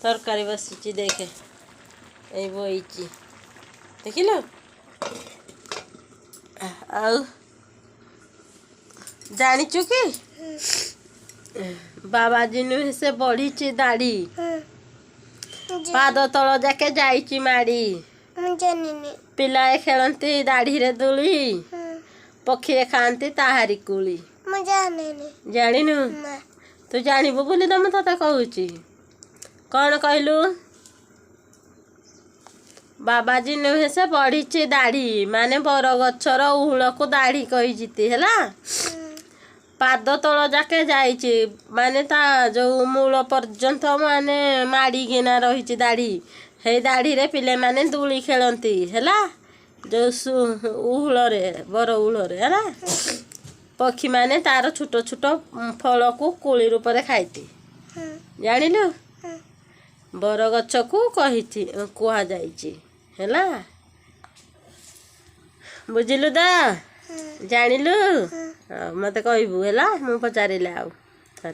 तरकारी बसी देखे ये बही देखिल जाचु कि बाबाजी नु से बढ़ी दाढ़ी पाद तल जाके जाइची माड़ी पिलाए खेलती दाढ़ी रे दूली पक्षी खाती ताहारी कुली जानिनु तू जानबू बोली तो मैं तते कहूची कौन कहलु बाबाजी नुहे से बढ़ी दाढ़ी माने बर गछर उहुल को दाढ़ी कही जीती है पाद तल जाके जाइची माने ता जो मूल पर्यंत माने माड़ी गिना रही दाढ़ी हे दाढ़ी रे पिले माने दूली खेलती है जो उहुल रे बर उहुल रे है पक्षी माने तार छोट छोट फल को कोली रूप में खाइती जानिलु बर गछ को कही कह जाइला बुझिलु दा जानिलु मत कहबू है मु पचारे आउ थे।